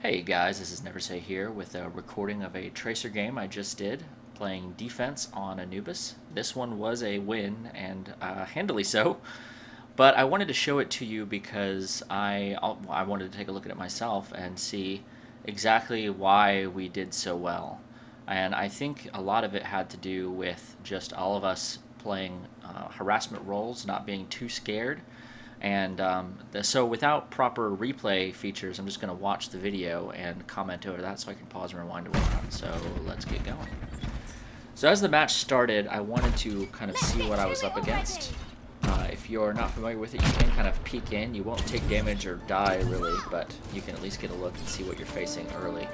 Hey guys, this is Never Say here with a recording of a Tracer game I just did, playing defense on Anubis. This one was a win, and handily so, but I wanted to show it to you because I wanted to take a look at it myself and see exactly why we did so well. And I think a lot of it had to do with just all of us playing harassment roles, not being too scared. And so without proper replay features, I'm just going to watch the video and comment over that so I can pause and rewind to work on. So let's get going. So as the match started, I wanted to kind of see what I was up against. If you're not familiar with it, you can kind of peek in. You won't take damage or die really, but you can at least get a look and see what you're facing early.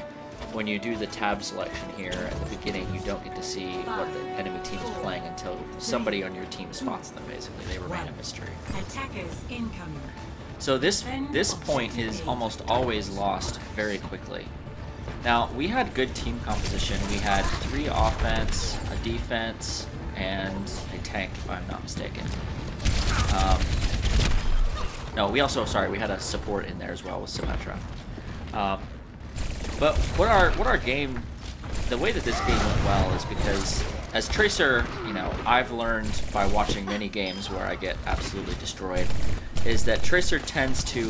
When you do the tab selection here at the beginning, you don't get to see what the enemy team is playing until somebody on your team spots them, basically. They remain a mystery. Attackers incoming. So this point is almost always lost very quickly. Now, we had good team composition. We had 3 offense, a defense, and a tank, if I'm not mistaken. No, we had a support in there as well with Symmetra. But what our game, the way that this game went well is because as Tracer, you know, I've learned by watching many games where I get absolutely destroyed, is that Tracer tends to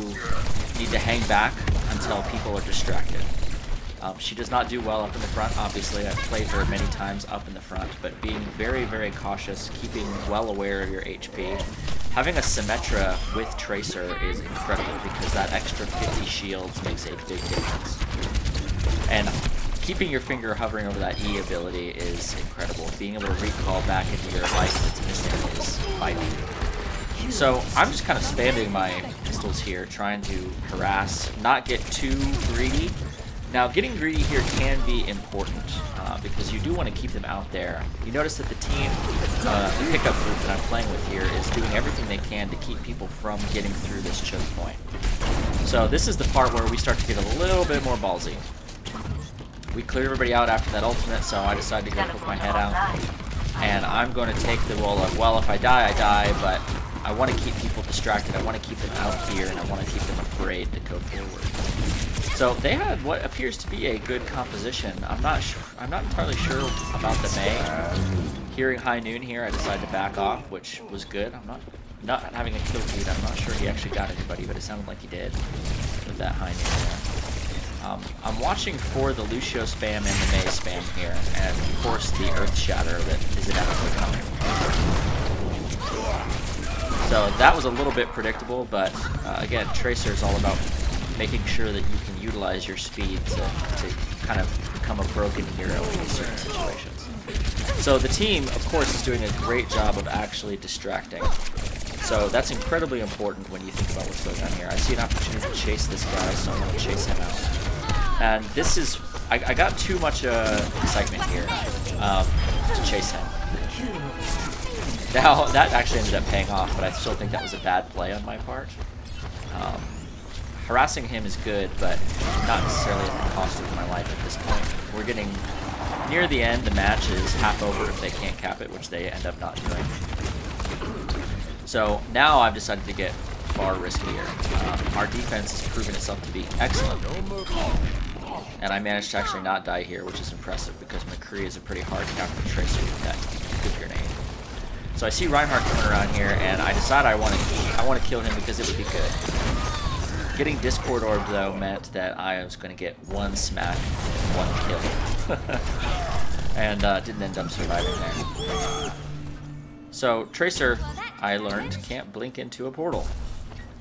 need to hang back until people are distracted. She does not do well up in the front, obviously. I've played her many times up in the front, but being very, very cautious, keeping well aware of your HP. Having a Symmetra with Tracer is incredible because that extra 50 shields makes a big difference. And keeping your finger hovering over that E ability is incredible. Being able to recall back into your life that's missing is vital. So I'm just kind of spamming my pistols here, trying to harass, not get too greedy. Now, getting greedy here can be important because you do want to keep them out there. You notice that the team, the pickup group that I'm playing with here, is doing everything they can to keep people from getting through this choke point. So this is the part where we start to get a little bit more ballsy. We cleared everybody out after that ultimate, so I decided to go poke my head out. And I'm going to take the role of, well, if I die, I die, but I want to keep people distracted. I want to keep them out here, and I want to keep them afraid to go forward. So they had what appears to be a good composition. I'm not entirely sure about the Mei. Hearing High Noon here, I decided to back off, which was good. I'm not having a kill feed. I'm not sure he actually got anybody, but it sounded like he did with that High Noon there. I'm watching for the Lucio spam and the Mei spam here, and of course the Earth Shatter that is inevitably coming. So that was a little bit predictable, but again, Tracer is all about making sure that you can utilize your speed to kind of become a broken hero in certain situations. So the team, of course, is doing a great job of actually distracting. So that's incredibly important when you think about what's going on here. I see an opportunity to chase this guy, so I'm going to chase him out. And this is, I got too much excitement here to chase him. Now, that actually ended up paying off, but I still think that was a bad play on my part. Harassing him is good, but not necessarily at the cost of my life at this point. We're getting near the end. The match is half over if they can't cap it, which they end up not doing. So now I've decided to get far riskier. Our defense has proven itself to be excellent. And I managed to actually not die here, which is impressive because McCree is a pretty hard counter Tracer with that good grenade. So I see Reinhardt coming around here, and I decide I want to kill him because it would be good. Getting Discord Orb, though, meant that I was going to get 1 smack, 1 kill. And didn't end up surviving there. So, Tracer, I learned, can't blink into a portal.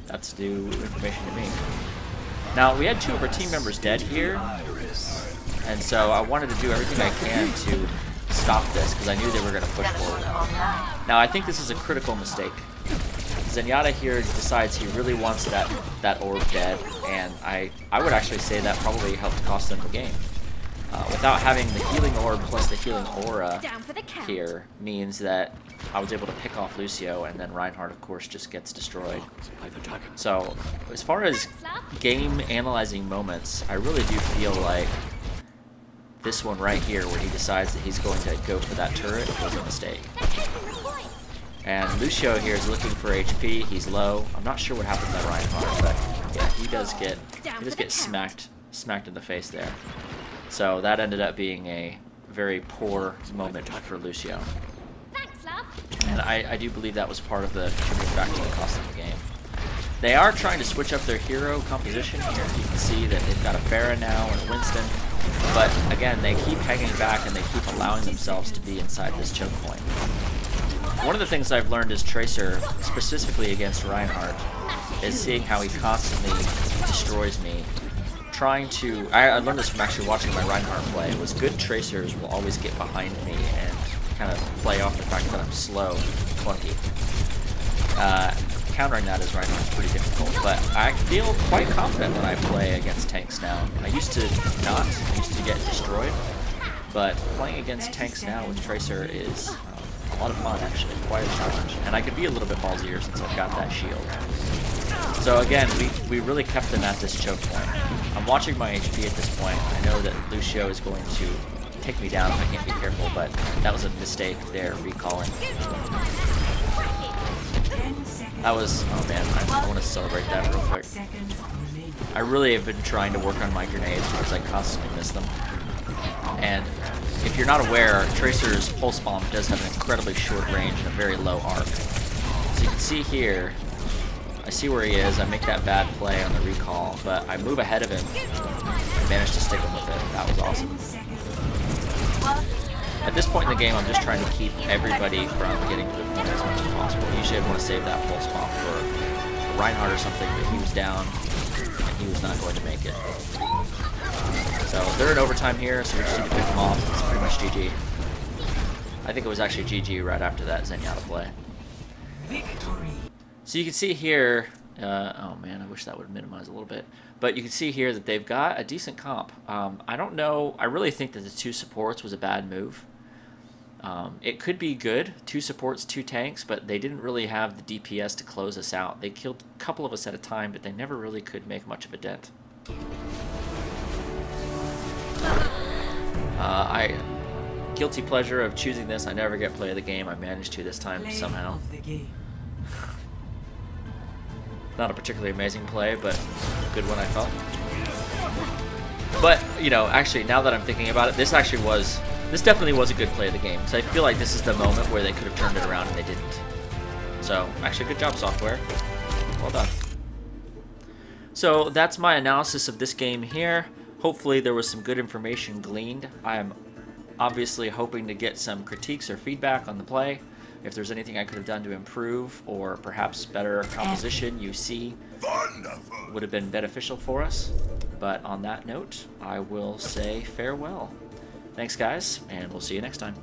That's new information to me. Now, we had 2 of our team members dead here, and so I wanted to do everything I can to stop this, because I knew they were going to push forward. Now, I think this is a critical mistake. Zenyatta here decides he really wants that orb dead, and I would actually say that probably helped cost them the game. Without having the healing orb plus the healing aura here means that I was able to pick off Lucio, and then Reinhardt, of course, just gets destroyed. So, as far as game analyzing moments, I really do feel like this one right here, where he decides that he's going to go for that turret, was a mistake. And Lucio here is looking for HP. He's low. I'm not sure what happened to Reinhardt, but yeah, he does get smacked smacked in the face there. So that ended up being a very poor moment for Lucio. Thanks, love. And I do believe that was part of the contributing factor that cost them the game. They are trying to switch up their hero composition here. You can see that they've got a Pharah now and a Winston. But again, they keep hanging back and they keep allowing themselves to be inside this choke point. One of the things I've learned as Tracer, specifically against Reinhardt, is seeing how he constantly destroys me. I learned this from actually watching my Reinhardt play, was good Tracers will always get behind me and kind of play off the fact that I'm slow, clunky. Countering that as Reinhardt's pretty difficult, but I feel quite confident when I play against tanks now. I used to not, I used to get destroyed, but playing against tanks now with Tracer is a lot of fun actually, quite a challenge. And I could be a little bit ballsier since I've got that shield. So again, we really kept them at this choke point. I'm watching my HP at this point. I know that Lucio is going to take me down if I can't be careful, but that was a mistake there, recalling. That was, oh man, I want to celebrate that real quick. I really have been trying to work on my grenades because I constantly miss them. And if you're not aware, Tracer's Pulse Bomb does have an incredibly short range and a very low arc. So you can see here, I see where he is, I make that bad play on the recall, but I move ahead of him and manage to stick him with it. That was awesome. At this point in the game, I'm just trying to keep everybody from getting to the point as much as possible. Usually I'd want to save that Pulse Bomb for Reinhardt or something, but he was down, and he was not going to make it. So they're in overtime here, so we just need to pick them off. It's pretty much GG. I think it was actually GG right after that Zenyatta play. So you can see here, oh man, I wish that would minimize a little bit. But you can see here that they've got a decent comp. I don't know, I really think that the 2 supports was a bad move. It could be good, 2 supports, 2 tanks, but they didn't really have the DPS to close us out. They killed a couple of us at a time, but they never really could make much of a dent. Guilty pleasure of choosing this. I never get play of the game. I managed to this time somehow. Not a particularly amazing play, but a good one I felt. But, you know, actually, now that I'm thinking about it, this definitely was a good play of the game. So I feel like this is the moment where they could have turned it around and they didn't. So, actually, good job, software. Well done. So that's my analysis of this game here. Hopefully there was some good information gleaned. I am obviously hoping to get some critiques or feedback on the play. If there's anything I could have done to improve, or perhaps better composition UC would have been beneficial for us. But on that note, I will say farewell. Thanks guys, and we'll see you next time.